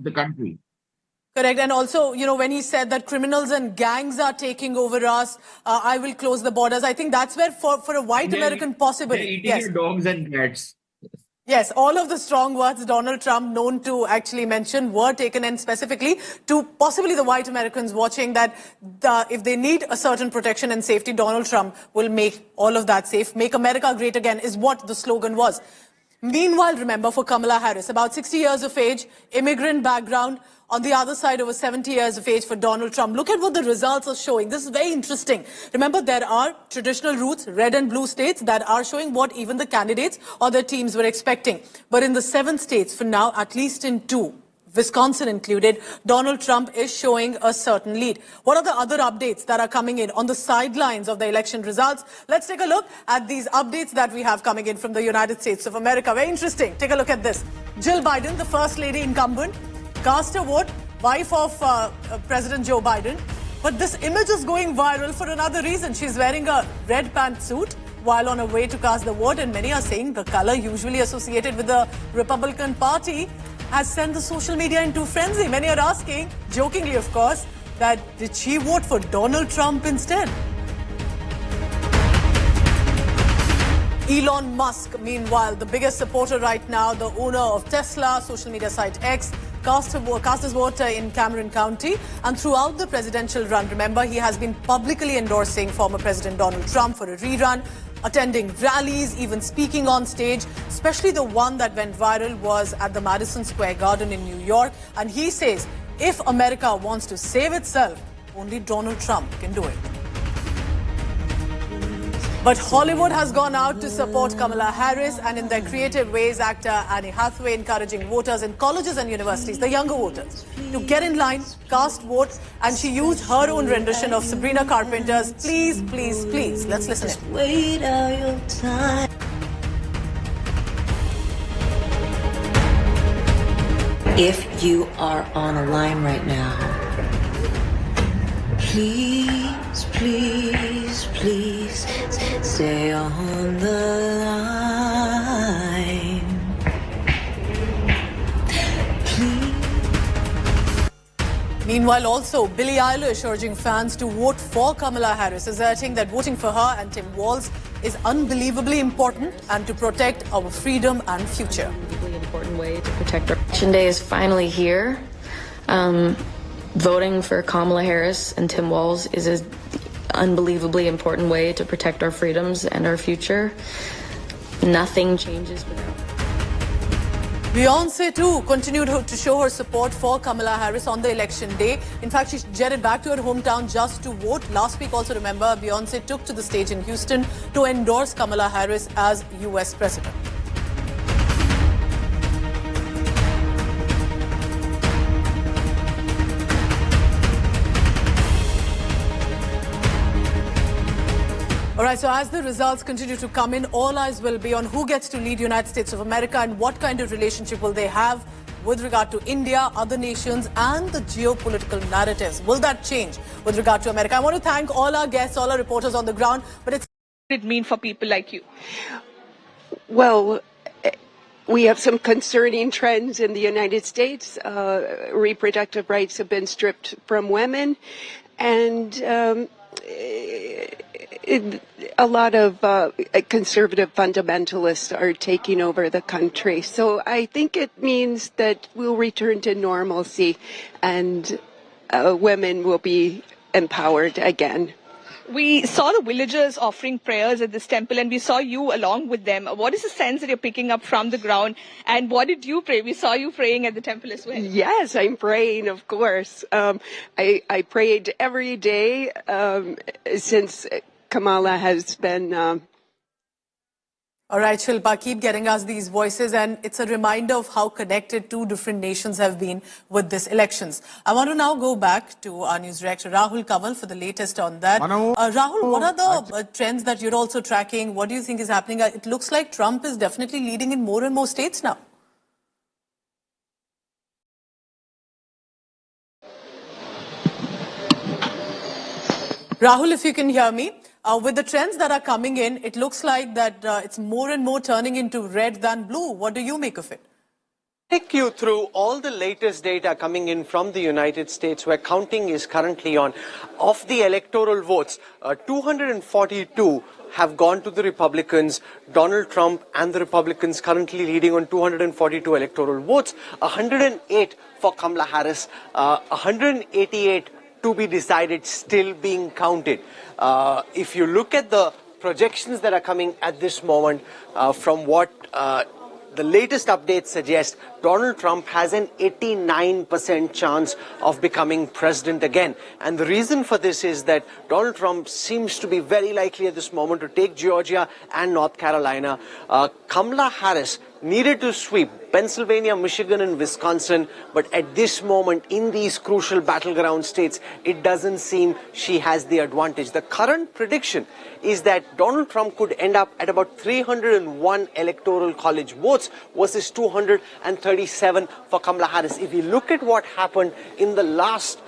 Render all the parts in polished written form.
the country. Correct. And also, when he said that criminals and gangs are taking over us, I will close the borders. I think that's where for a white American possibly. They're eating your dogs and cats. Yes, all of the strong words Donald Trump known to actually mention were taken, and specifically to possibly the white Americans watching that if they need a certain protection and safety, Donald Trump will make all of that safe. Make America great again is what the slogan was. Meanwhile, remember, for Kamala Harris, about 60 years of age, immigrant background. On the other side, over 70 years of age for Donald Trump. Look at what the results are showing. This is very interesting. Remember, there are traditional roots, red and blue states, that are showing what even the candidates or their teams were expecting. But in the 7 states, for now, at least in 2, Wisconsin included, Donald Trump is showing a certain lead. What are the other updates that are coming in on the sidelines of the election results? Let's take a look at these updates that we have coming in from the United States of America. Very interesting. Take a look at this. Jill Biden, the first lady incumbent, cast her vote, wife of President Joe Biden. But this image is going viral for another reason. She's wearing a red pantsuit while on her way to cast the vote. And many are saying the color usually associated with the Republican Party has sent the social media into frenzy. Many are asking, jokingly of course, that did she vote for Donald Trump instead? Elon Musk, meanwhile, the biggest supporter right now, the owner of Tesla, social media site X, cast his vote in Cameron County. And throughout the presidential run, remember, he has been publicly endorsing former President Donald Trump for a rerun, attending rallies, even speaking on stage. Especially the one that went viral was at the Madison Square Garden in New York. And he says, if America wants to save itself, only Donald Trump can do it. But Hollywood has gone out to support Kamala Harris, and in their creative ways, actor Anne Hathaway encouraging voters in colleges and universities, the younger voters, to get in line, cast votes, and she used her own rendition of Sabrina Carpenter's Please, Please, Please. Let's listen in. Wait out your time. If you are on a line right now, please, please, please stay on the line. Please. Meanwhile, also, Billie Eilish urging fans to vote for Kamala Harris, asserting that voting for her and Tim Walz is unbelievably important and to protect our freedom and future. Unbelievably important way to protect our election day is finally here. Voting for Kamala Harris and Tim Walz is an unbelievably important way to protect our freedoms and our future. Nothing changes without. Beyonce, too, continued to show her support for Kamala Harris on the election day. In fact, she jetted back to her hometown just to vote. Last week, also remember, Beyonce took to the stage in Houston to endorse Kamala Harris as U.S. President. All right, so as the results continue to come in, all eyes will be on who gets to lead United States of America and what kind of relationship will they have with regard to India, other nations, and the geopolitical narratives. Will that change with regard to America? I want to thank all our guests, all our reporters on the ground, but what does it mean for people like you? Well, we have some concerning trends in the United States. Reproductive rights have been stripped from women, and a lot of conservative fundamentalists are taking over the country. So I think it means that we'll return to normalcy and women will be empowered again. We saw the villagers offering prayers at this temple and we saw you along with them. What is the sense that you're picking up from the ground, and what did you pray? We saw you praying at the temple as well. Yes, I'm praying, of course. I prayed every day since Kamala has been... All right, Shilpa, keep getting us these voices, and it's a reminder of how connected two different nations have been with these elections. I want to now go back to our news director, Rahul Kanwal, for the latest on that. Rahul, what are the trends that you're also tracking? What do you think is happening? It looks like Trump is definitely leading in more and more states now. Rahul, if you can hear me. With the trends that are coming in, it looks like that it's more and more turning into red than blue. What do you make of it? Take you through all the latest data coming in from the United States, where counting is currently on. Of the electoral votes, 242 have gone to the Republicans. Donald Trump and the Republicans currently leading on 242 electoral votes, 108 for Kamala Harris, 188 to be decided, still being counted. If you look at the projections that are coming at this moment, from what the latest updates suggest, Donald Trump has an 89% chance of becoming president again. And the reason for this is that Donald Trump seems to be very likely at this moment to take Georgia and North Carolina. Kamala Harris needed to sweep Pennsylvania, Michigan, and Wisconsin, but at this moment, in these crucial battleground states, it doesn't seem she has the advantage. The current prediction is that Donald Trump could end up at about 301 electoral college votes versus 237 for Kamala Harris. If you look at what happened in the last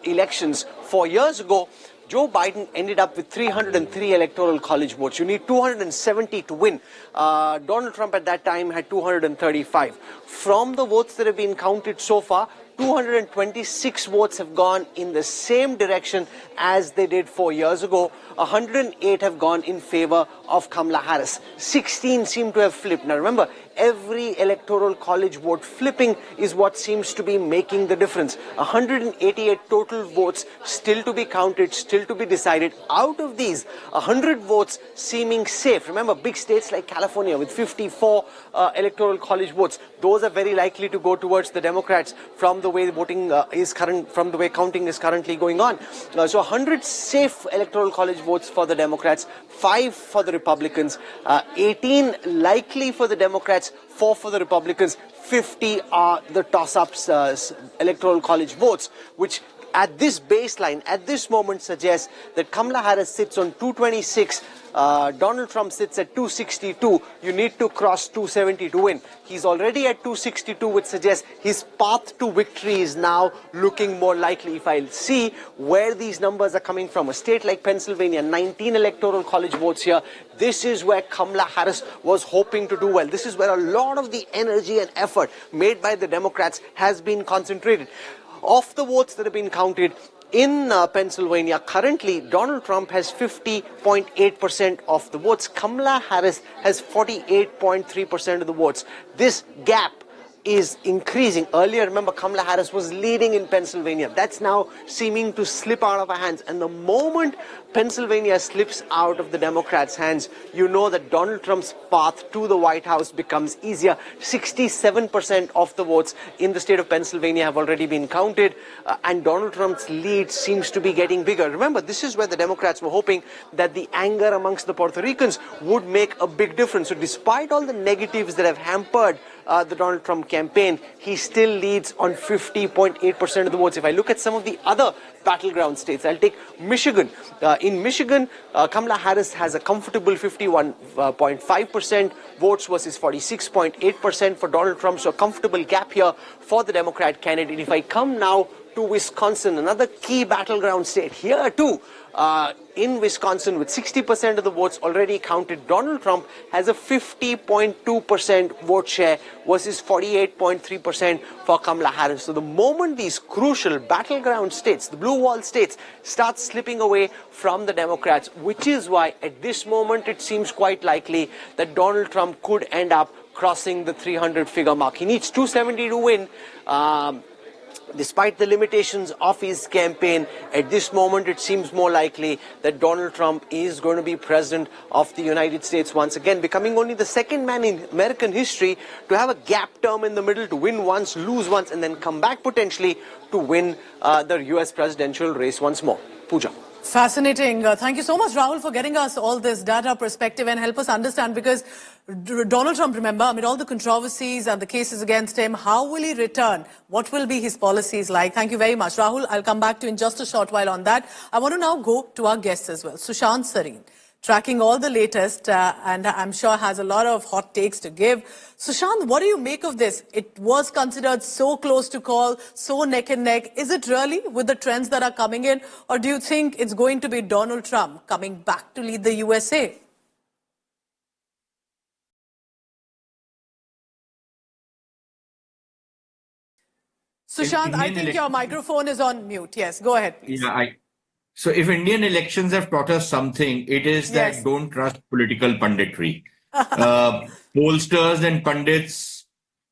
elections 4 years ago, Joe Biden ended up with 303 electoral college votes. You need 270 to win. Donald Trump at that time had 235. From the votes that have been counted so far, 226 votes have gone in the same direction as they did 4 years ago. 108 have gone in favor of Kamala Harris. 16 seem to have flipped. Now remember, every electoral college vote flipping is what seems to be making the difference. 188 total votes still to be counted, still to be decided. Out of these, 100 votes seeming safe. Remember, big states like California with 54 electoral college votes, those are very likely to go towards the Democrats from the way voting from the way counting is currently going on. So 100 safe electoral college votes for the Democrats, 5 for the Republicans, 18 likely for the Democrats, 4 for the Republicans, 50 are the toss-ups electoral college votes, which at this baseline, at this moment, suggests that Kamala Harris sits on 226, Donald Trump sits at 262. You need to cross 270 to win. He's already at 262, which suggests his path to victory is now looking more likely. If I see where these numbers are coming from, a state like Pennsylvania, 19 electoral college votes here, this is where Kamala Harris was hoping to do well. This is where a lot of the energy and effort made by the Democrats has been concentrated. Of the votes that have been counted in Pennsylvania, currently Donald Trump has 50.8% of the votes. Kamala Harris has 48.3% of the votes. This gap is increasing. Earlier, remember, Kamala Harris was leading in Pennsylvania. That's now seeming to slip out of her hands. And the moment Pennsylvania slips out of the Democrats' hands, you know that Donald Trump's path to the White House becomes easier. 67% of the votes in the state of Pennsylvania have already been counted, and Donald Trump's lead seems to be getting bigger. Remember, this is where the Democrats were hoping that the anger amongst the Puerto Ricans would make a big difference. So despite all the negatives that have hampered the Donald Trump campaign, he still leads on 50.8% of the votes. If I look at some of the other battleground states, I'll take Michigan. In Michigan, Kamala Harris has a comfortable 51.5% votes versus 46.8% for Donald Trump. So a comfortable gap here for the Democrat candidate. If I come now to Wisconsin, another key battleground state, here too, in Wisconsin, with 60% of the votes already counted, Donald Trump has a 50.2% vote share versus 48.3% for Kamala Harris. So the moment these crucial battleground states, the blue wall states, start slipping away from the Democrats, which is why at this moment it seems quite likely that Donald Trump could end up crossing the 300-figure mark. He needs 270 to win. Despite the limitations of his campaign, at this moment it seems more likely that Donald Trump is going to be president of the United States once again, becoming only the second man in American history to have a gap term in the middle, to win once, lose once, and then come back potentially to win the US presidential race once more. Pooja. Fascinating. Thank you so much, Rahul, for getting us all this data perspective and help us understand, because Donald Trump, remember, amid all the controversies and the cases against him, how will he return? What will be his policies like? Thank you very much. Rahul, I'll come back to you in just a short while on that. I want to now go to our guests as well. Sushant Sareen, tracking all the latest, and I'm sure has a lot of hot takes to give. Sushant, what do you make of this? It was considered so close to call, so neck and neck. Is it really, with the trends that are coming in, or do you think it's going to be Donald Trump coming back to lead the USA? Sushant, I think your microphone is on mute. Yes, go ahead, please. So if Indian elections have taught us something, it is that Yes. don't trust political punditry. Pollsters and pundits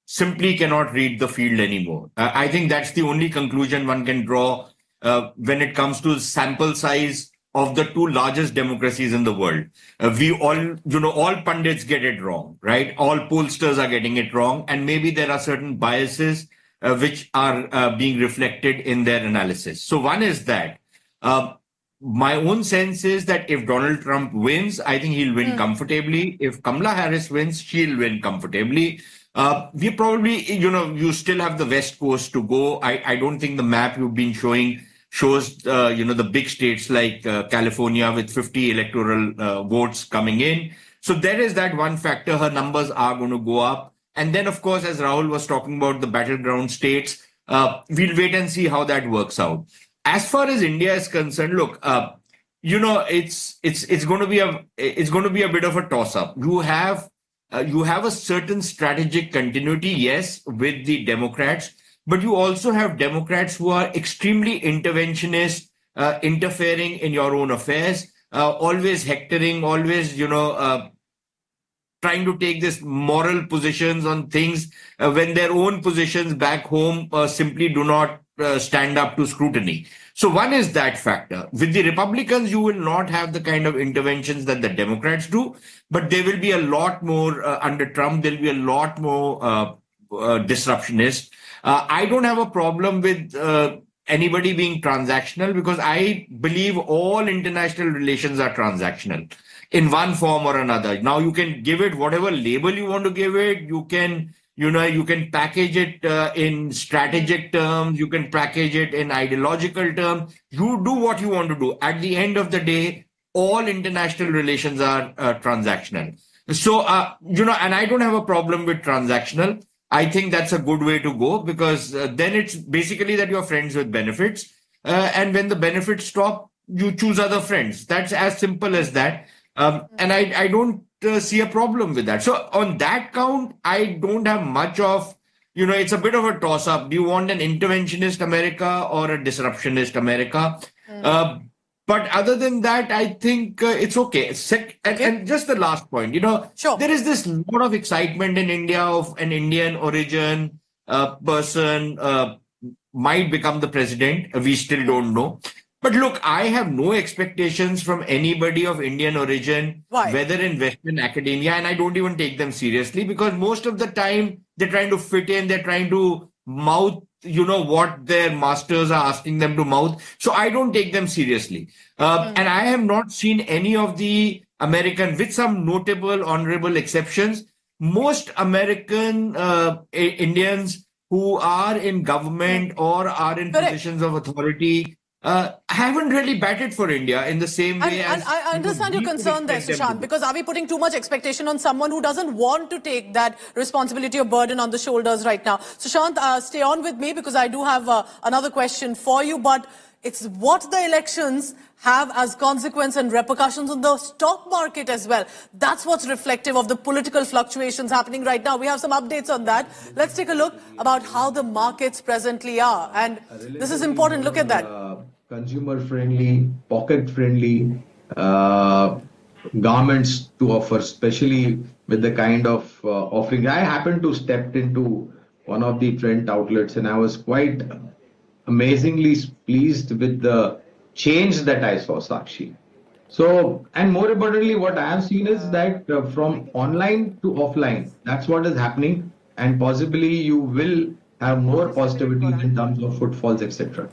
simply cannot read the field anymore. I think that's the only conclusion one can draw when it comes to sample size of the two largest democracies in the world. We all pundits get it wrong, right? All pollsters are getting it wrong. And maybe there are certain biases which are being reflected in their analysis. So one is that. My own sense is that if Donald Trump wins, I think he'll win comfortably. If Kamala Harris wins, she'll win comfortably. We probably, you still have the West Coast to go. I don't think the map you've been showing shows, the big states like California with 50 electoral votes coming in. So there is that one factor. Her numbers are going to go up. And then, of course, as Rahul was talking about the battleground states, we'll wait and see how that works out. As far as India is concerned, look, it's going to be a bit of a toss up. You have a certain strategic continuity, yes, with the Democrats, but you also have Democrats who are extremely interventionist, interfering in your own affairs, always hectoring, always, trying to take this moral positions on things when their own positions back home simply do not stand up to scrutiny. So one is that factor. With the Republicans, you will not have the kind of interventions that the Democrats do, but there will be a lot more under Trump. There'll be a lot more disruptionist. I don't have a problem with anybody being transactional because I believe all international relations are transactional in one form or another. Now you can give it whatever label you want to give it. You can package it in strategic terms. You can package it in ideological terms. You do what you want to do. At the end of the day, all international relations are transactional. So, and I don't have a problem with transactional. I think that's a good way to go because then it's basically that you're friends with benefits. And when the benefits stop, you choose other friends. That's as simple as that. And I don't see a problem with that. So on that count, I don't have much of, it's a bit of a toss up. Do you want an interventionist America or a disruptionist America? But other than that, I think it's okay. And just the last point, Sure. There is this lot of excitement in India of an Indian origin person might become the president. We still don't know. But look, I have no expectations from anybody of Indian origin, whether in Western academia, and I don't even take them seriously because most of the time they're trying to fit in, they're trying to mouth, what their masters are asking them to mouth. So I don't take them seriously. And I have not seen any of the American, with some notable, honorable exceptions, most American Indians who are in government or are in positions of authority haven't really batted for India in the same way as... And I understand your concern there, Sushant, because are we putting too much expectation on someone who doesn't want to take that responsibility or burden on the shoulders right now? Sushant, stay on with me because I do have another question for you, but it's what the elections have as consequence and repercussions on the stock market as well. That's what's reflective of the political fluctuations happening right now. We have some updates on that. Let's take a look about how the markets presently are. And this is important. Look at that. Consumer-friendly, pocket-friendly garments to offer, especially with the kind of offering. I happened to step into one of the Trent outlets and I was quite amazingly pleased with the change that I saw, Sakshi. So, and more importantly, what I have seen is that from online to offline, that's what is happening. And possibly you will have more positivity in terms of footfalls, etc.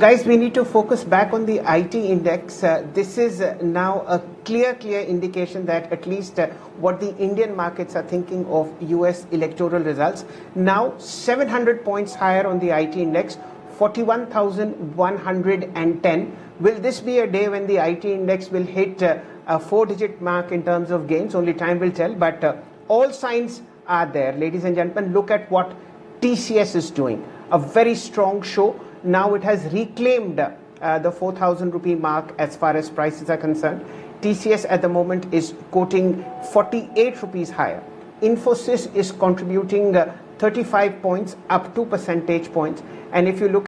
Guys, we need to focus back on the IT index. This is now a clear indication that at least what the Indian markets are thinking of US electoral results. Now 700 points higher on the IT index, 41,110. Will this be a day when the IT index will hit a 4-digit mark in terms of gains? Only time will tell, but all signs are there. Ladies and gentlemen, look at what TCS is doing. A very strong show. Now it has reclaimed the 4,000 rupee mark as far as prices are concerned. TCS at the moment is quoting 48 rupees higher. Infosys is contributing 35 points, up 2 percentage points. And if you look